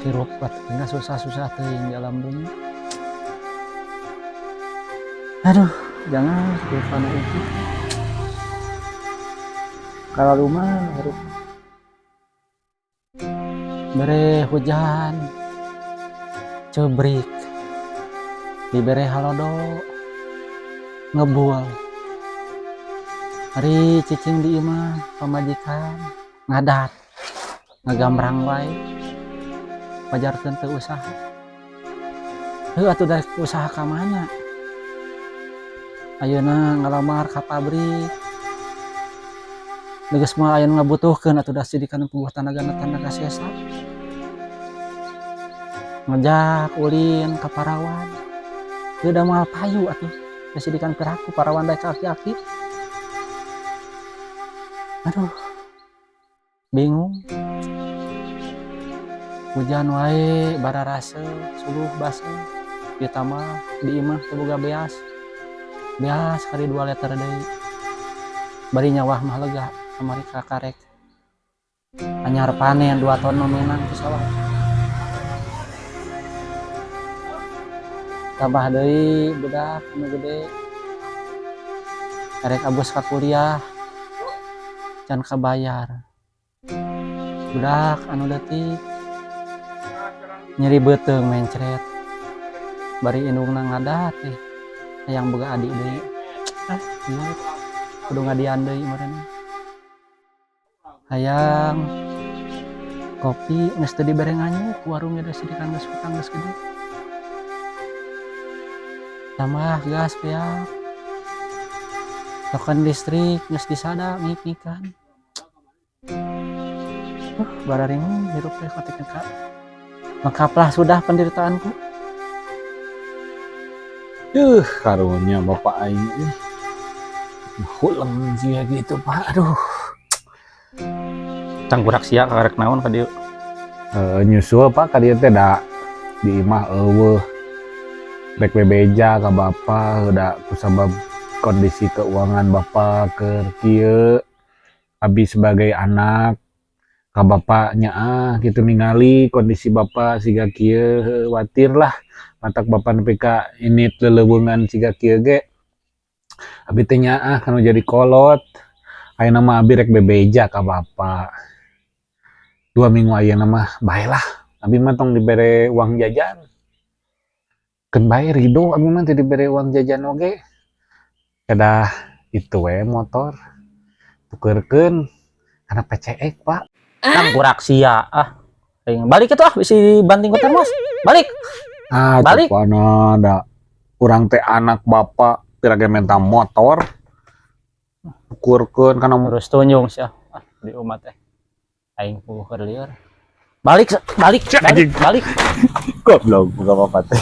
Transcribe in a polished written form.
hirup nggak susah-susah tuh yang dalam dunia. Aduh, jangan Irfan itu. Kalau rumah hirup bere hujan cebrik dibere halodo ngebual hari cicing di imah pamajikan ngadat ngagamrang wae wajar tentu usaha atuh dari usaha ka mana ayeuna ngalamar ka pabrik geus moal aya ngabutuhkeun atuh da sidikan puguh tanaga sesa ngejak ulin ka parawan teu da moal payu atuh da sidikan piraku parawan da aki-aki. Aduh bingung hujan wae bararase suluh baseuh ditambah di imah teu boga beas kali 2 liter deui bari nyawah mah lega kamari kakarek anyar panen 2 ton meunang ku sawah tambah deui budak anu gede karek abus ka kuliah can kabayar budak anu leutik nyeri beuteung mencret bari indungna ngadat teh hayang boga adik deui ieu kudu ngadian deui meureun hayang kopi geus teu dibere nganyuk ku warung geus sidikan geus utang geus gede tambah gas peak token listrik geus disada ngik-ngikan bararing hirup teh kotik neka lengkaplah sudah penderitaanku. Karunya bapak aing hulang sih gitu pak. Aduh Tanggurak sia karek naon ka dieu nyusul pak ka dieu teh da di imah eueuh rek bebeja ka bapak da kusabab kondisi keuangan bapak keur kieu abi sebagai anak ka bapak nyaah gitu ningali kondisi bapak siga kieu khawatir lah matak bapak nepi ka init leuleungan siga kieu ge abi teh nyaah kanu jadi kolot ayeuna mah abi rek bebeja ka bapak 2 minggu ayeuna mah baelah abi mah tong dibere uang jajan keun bae ridho abi mah teu dibere uang jajan oge kedah itu we motor tukeurkeun kana PCX pak. tanggurak sia balik itu bisi banting ke termos balik Cupana da urang teh anak bapak pirage menta motor ukurkeun kana terus tunjung sia di umat teh aing puguh keur lieur balik goblok buka bapak teh